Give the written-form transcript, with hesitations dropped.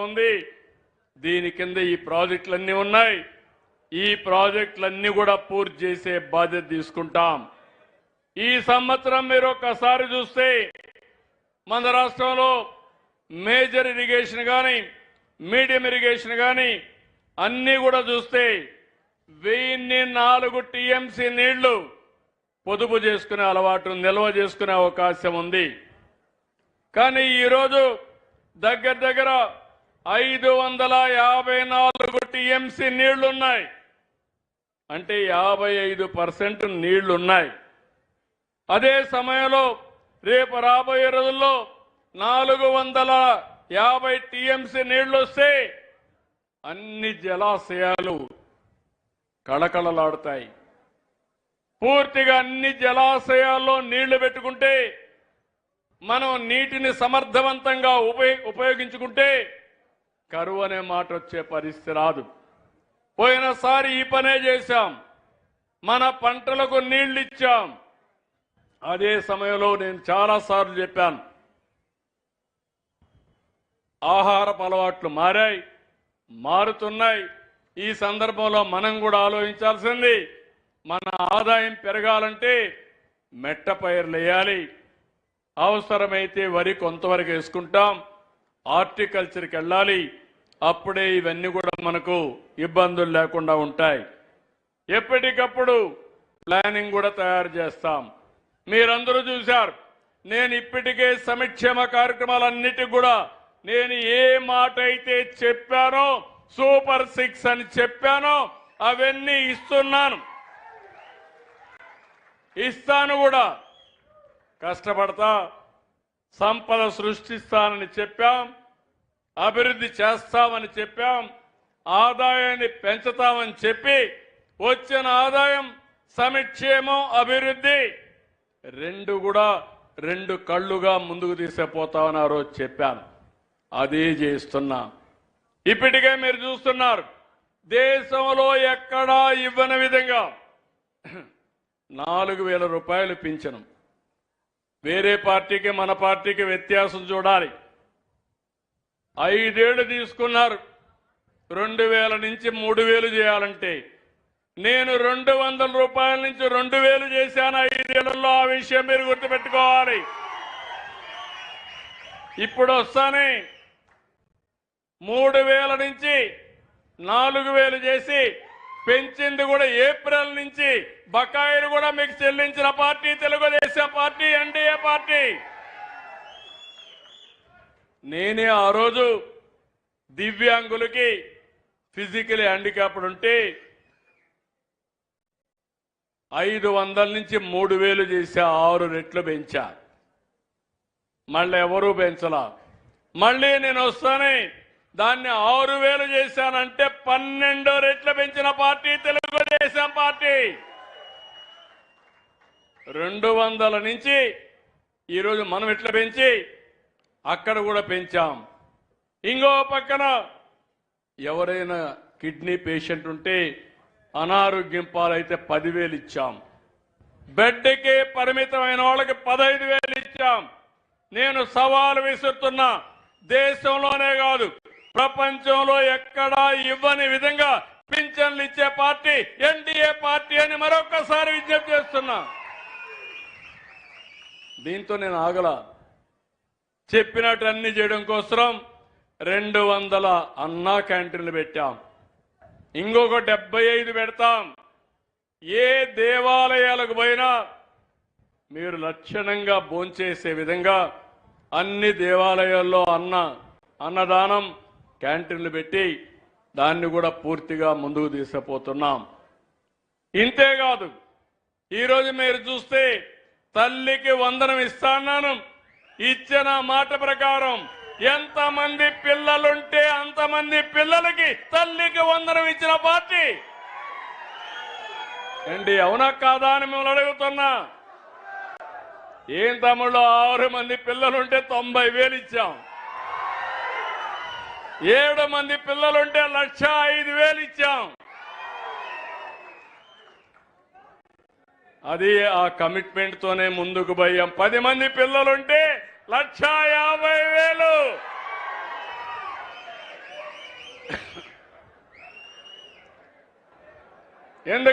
ఉంది. దీని కింద ఈ ప్రాజెక్టులన్నీ ఉన్నాయి. ఈ ప్రాజెక్టులన్నీ కూడా పూర్తి చేసే బాధ్యత తీసుకుంటాం. ఈ సంవత్సరం మీరు ఒక్కసారి చూస్తే మన రాష్ట్రంలో మేజర్ ఇరిగేషన్ కానీ మీడియం ఇరిగేషన్ కానీ అన్నీ కూడా చూస్తే 1004 టీఎంసీ నీళ్లు పొదుపు చేసుకునే అలవాటు నిల్వ చేసుకునే అవకాశం ఉంది. కానీ ఈరోజు దగ్గర దగ్గర 554 టీఎంసీ నీళ్లున్నాయి. అంటే 55% నీళ్లున్నాయి. అదే సమయంలో రేపు రాబోయే రోజుల్లో 450 టీఎంసీ నీళ్లు వస్తే అన్ని జలాశయాలు కళకళలాడుతాయి. పూర్తిగా అన్ని జలాశయాల్లో నీళ్లు పెట్టుకుంటే మనం నీటిని సమర్థవంతంగా ఉపయోగించుకుంటే కరువు అనే మాట వచ్చే పరిస్థితి రాదు. పోయినసారి ఈ పనే చేశాం. మన పంటలకు నీళ్లు ఇచ్చాం. అదే సమయంలో నేను చాలాసార్లు చెప్పాను, ఆహారపు అలవాట్లు మారాయి, మారుతున్నాయి. ఈ సందర్భంలో మనం కూడా ఆలోచించాల్సింది, మన ఆదాయం పెరగాలంటే మెట్ట పైర్లు వేయాలి. అవసరమైతే వరి కొంతవరకు వేసుకుంటాం. హార్టికల్చర్కి వెళ్ళాలి. అప్పుడే ఇవన్నీ కూడా మనకు ఇబ్బందులు లేకుండా ఉంటాయి. ఎప్పటికప్పుడు ప్లానింగ్ కూడా తయారు చేస్తాం. మీరందరూ చూశారు, నేను ఇప్పటికే సంక్షేమ కార్యక్రమాలన్నిటికీ కూడా నేను ఏ మాట అయితే చెప్పానో, సూపర్ 6 అని చెప్పానో అవన్నీ ఇస్తాను కూడా. కష్టపడతా, సంపద సృష్టిస్తానని చెప్పాం, అభివృద్ధి చేస్తామని చెప్పాం, ఆదాయాన్ని పెంచుతామని చెప్పి వచ్చిన ఆదాయం సంక్షేమం అభివృద్ధి రెండు కళ్ళుగా ముందుకు తీసుకుపోతామని ఆ రోజు చెప్పాను. అదే చేస్తున్నా. ఇప్పటికే మీరు చూస్తున్నారు, దేశంలో ఎక్కడా ఇవ్వని విధంగా 4000 రూపాయలు పింఛను. వేరే పార్టీకి మన పార్టీకి వ్యత్యాసం చూడాలి. 5 ఏళ్లు తీసుకున్నారు 2000 నుంచి 3000 చేయాలంటే. నేను 200 రూపాయల నుంచి 2000 చేశాను 5 ఏళ్లలో. ఆ విషయం మీరు గుర్తుపెట్టుకోవాలి. ఇప్పుడు వస్తానే 3000 నుంచి 4000 చేసి పెంచింది కూడా ఏప్రిల్ నుంచి. బకాయిలు కూడా మీకు చెల్లించిన party Telugu Desam party, NDA party. నేనే ఆ రోజు దివ్యాంగులకి ఫిజికలీ హ్యాండిక్యాప్డ్ ఉంటే 500 నుంచి 3000 చేసా. 6 రెట్లు పెంచా. మళ్ళీ ఎవరూ పెంచలా. మళ్ళీ నేను వస్తానే దాన్ని 6000 చేశానంటే 12 రెట్లు పెంచిన పార్టీ తెలుగుదేశం పార్టీ. 200 నుంచి ఈరోజు మనం ఎట్లా పెంచి అక్కడ కూడా పెంచాం. ఇంకో పక్కన ఎవరైనా కిడ్నీ పేషెంట్ ఉంటే అనారోగ్యం పాలైతే 10,000 ఇచ్చాం. బెడ్కి పరిమితమైన వాళ్ళకి 15,000 ఇచ్చాం. నేను సవాలు విసురుతున్నా, దేశంలోనే కాదు ప్రపంచంలో ఎక్కడా ఇవ్వని విధంగా పింఛన్లు ఇచ్చే పార్టీ ఎన్డీఏ పార్టీ అని మరొకసారి విజ్ఞప్తి చేస్తున్నా. దీంతో నేను ఆగల. చెప్పినట్టు అన్ని చేయడం కోసం 200 అన్నా క్యాంటీన్లు పెట్టాం. ఇంకొక 75 పెడతాం. ఏ దేవాలయాలకు పోయినా మీరు లక్షణంగా భోంచేసే విధంగా అన్ని దేవాలయాల్లో అన్నదానం క్యాంటీన్లు పెట్టి దాన్ని కూడా పూర్తిగా ముందుకు తీసుకుపోతున్నాం. ఇంతేకాదు, ఈరోజు మీరు చూస్తే తల్లికి వందనం ఇస్తాను. ఇచ్చిన మాట ప్రకారం ఎంతమంది పిల్లలుంటే అంతమంది పిల్లలకి తల్లికి వందనం ఇచ్చిన పార్టీ అండి. అవునా కాదా అని మిమ్మల్ని అడుగుతున్నా. ఏం తమ్ముళ్ళు, 6 మంది పిల్లలుంటే 90,000 ఇచ్చాం. 7 మంది పిల్లలుంటే 1,05,000 ఇచ్చాం. అది ఆ కమిట్మెంట్ తోనే ముందుకు పోయాం. 10 మంది పిల్లలుంటే 1,50,000. ఎందుకంటే